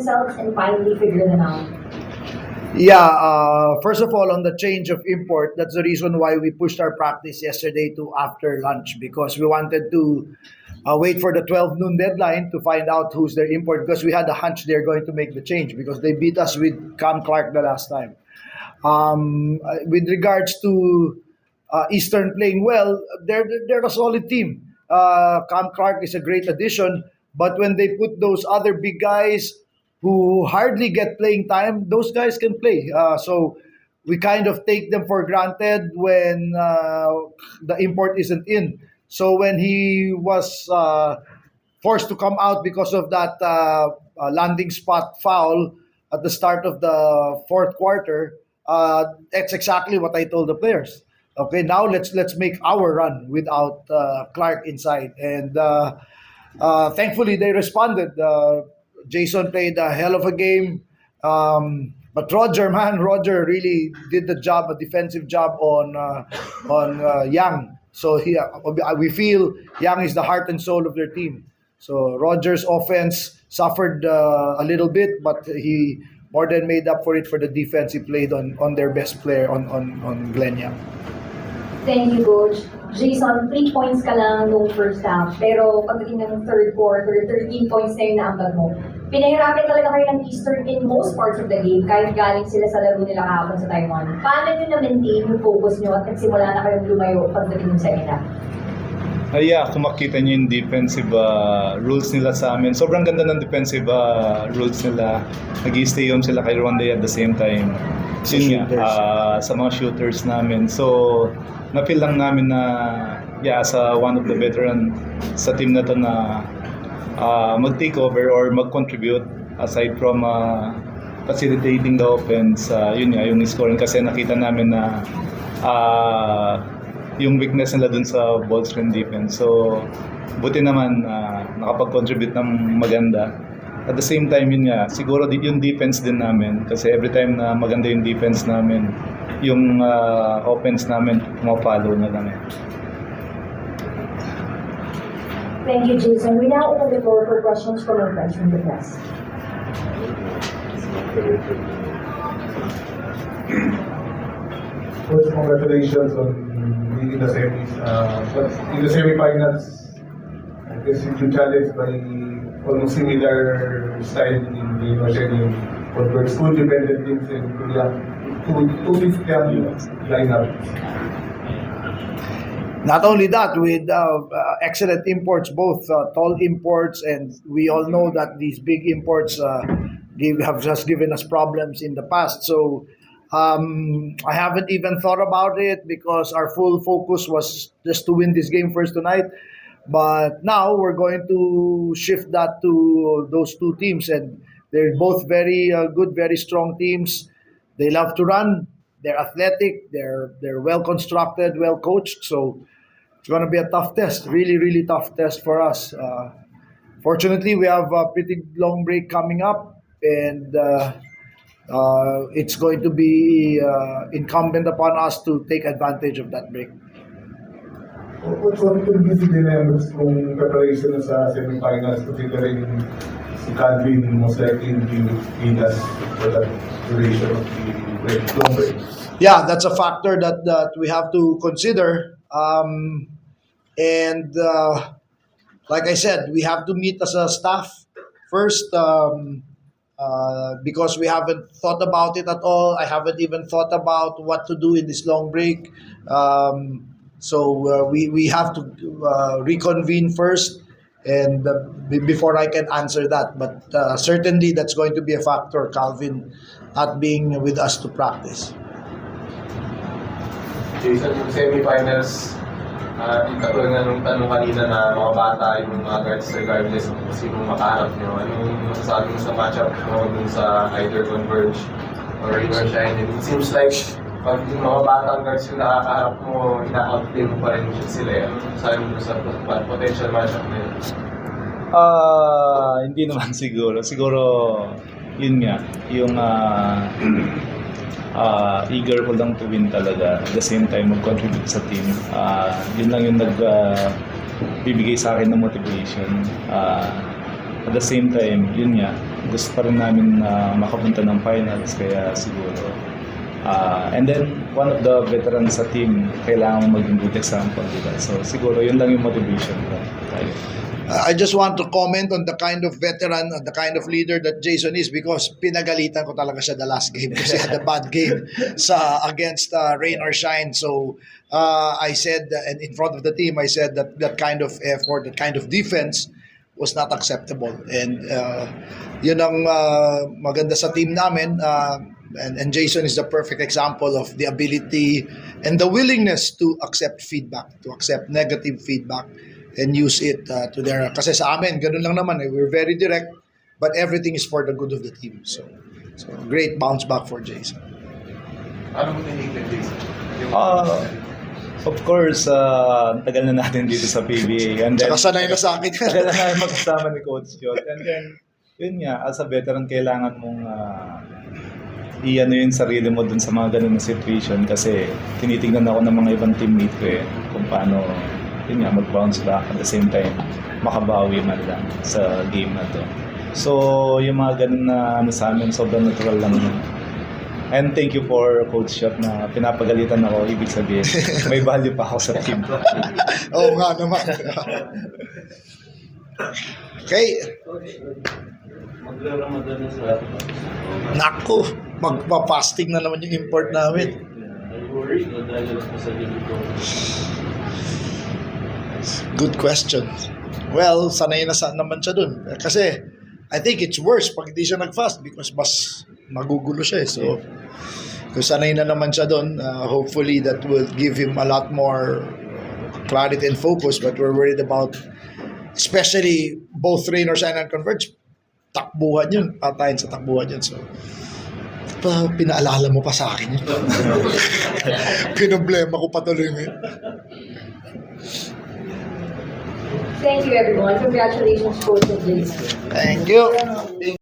themselves and finally figure them out? Yeah, first of all, on the change of import, that's the reason why we pushed our practice yesterday to after lunch, because we wanted to wait for the 12 noon deadline to find out who's their import, because we had a hunch they're going to make the change because they beat us with Cam Clark the last time. With regards to Eastern playing well, they're a solid team. Cam Clark is a great addition, but when they put those other big guys who hardly get playing time, those guys can play. So we kind of take them for granted when the import isn't in. So when he was forced to come out because of that landing spot foul at the start of the fourth quarter, that's exactly what I told the players. Okay, now let's make our run without Clark inside, and thankfully they responded. Jason played a hell of a game, but Roger really did the job, a defensive job on Yang. So we feel Yang is the heart and soul of their team. So Roger's offense suffered a little bit, but he more than made up for it for the defense he played on their best player, on Glenn Yang. Thank you, Coach. Jason, 3 points ka lang nung first half, pero pagdating ng third quarter, 13 points na yung naambag mo. Pinahirapan talaga kayo ng Eastern in most parts of the game, kahit galing sila sa laro nila kahapon sa Taiwan. Paano nyo na-maintain yung focus nyo at nagsimula na kayong lumayo pagdating ng second half? Yeah, kung makita nyo yung defensive rules nila sa amin, sobrang ganda ng defensive rules nila. Nag-i-stay on sila kay Ronde at the same time. Yun nga, sa mga shooters namin. So, na-feel lang namin na, as one of the veteran sa team na to na mag-take over or mag-contribute aside from facilitating the offense, yung scoring. Kasi nakita namin na yung weakness nila dun sa ball screen defense. So, buti naman nakapag-contribute ng maganda. At the same time, siguro yung defense din namin. Kasi every time na maganda yung defense namin, yung offense namin, pumapalo na lang. Thank you, Jason. We now open the floor for questions from our friends from the press. First, congratulations on being in the semis. But in the semifinals, I guess you challenged by almost similar style in the Oceanian for school-dependent teams and two young lineup. Not only that, with excellent imports, both tall imports, and we all know that these big imports have just given us problems in the past. So I haven't even thought about it because our full focus was just to win this game first tonight. But now we're going to shift that to those two teams, and they're both very good, very strong teams. They love to run. They're athletic. They're well constructed, well coached. So it's going to be a tough test, really, really tough test for us. Fortunately, we have a pretty long break coming up, and it's going to be incumbent upon us to take advantage of that break. What could be the dynamics kung preparation sa semifinals, considering si Calvin most likely will be with us for that duration of the long break? Yeah, that's a factor that we have to consider. And like I said, we have to meet as a staff first because we haven't thought about it at all. I haven't even thought about what to do in this long break. So we have to reconvene first, and before I can answer that. But certainly that's going to be a factor, Calvin, at being with us to practice. Jason, yung semifinals, yung katulad nga nung tanong kanina na mga bata, yung mga guards regardless kung sino makaharap nyo, anong masasabi mo sa matchup mo dun sa either Converge or Rain or Shine? And it seems like pag yung mga batang guards yung nakakaharap mo, ina-outplay mo pa rin sila. Ano masasabi mo sa potential matchup na yun? Hindi naman siguro. Siguro, yun nga, yung eager ko lang to win talaga. At the same time, mag-contribute sa team. Yun lang yung bibigay sa akin ng motivation. At the same time, yun nga, gusto pa rin namin na makapunta ng finals, kaya siguro. And then, one of the veterans sa team, kailangan maging good example, diba? So, siguro, yun lang yung motivation ko tayo. I just want to comment on the kind of veteran, the kind of leader that Jason is, because pinagalitan ko talaga siya the last game kasi had a bad game against Rain or Shine. So I said, and in front of the team, I said that that kind of effort, that kind of defense was not acceptable. And yun ang maganda sa team namin. And Jason is the perfect example of the ability and the willingness to accept feedback, to accept negative feedback, and use it to their... Kasi sa amin, ganun lang naman. We're very direct, but everything is for the good of the team. So great bounce back for Jason. Ano mo tinitignan, Jason? Of course, tagal na natin dito sa PBA. And then, Tsaka sanay na sa akin. tagal na natin magkasama ni Coach Jot. And then, yun nga, as a veteran, kailangan mong i-ano yung sarili mo dun sa mga ganun na situation kasi tinitingnan ako ng mga ibang teammate ko kung paano yun nga, mag-bounce back at the same time makabawi man lang sa game na to. So, yung mga ganun na ano sa amin, sobrang natural lang yun. And thank you for Coach Shot na pinapagalitan ako, ibig sabihin, may value pa ako sa team. Oo nga naman. Okay. Magra-Ramadan na sa Naku, magpa-fasting na naman yung import namin. Are you worried o dahil lang sa dito? Good question. Well, sanay na naman siya dun. Kasi, I think it's worse pag hindi siya nag-fast because mas magugulo siya. So, kung sanay na naman siya dun, hopefully that will give him a lot more clarity and focus. But we're worried about, especially both Rain or Shine and Converge, takbuhan yun. Patayin sa takbuhan yun. So, pinaalala mo pa sa akin yun. Pinoblema ko patuloy ngayon. Thank you, everyone. Congratulations, Coach and Jason. Thank you.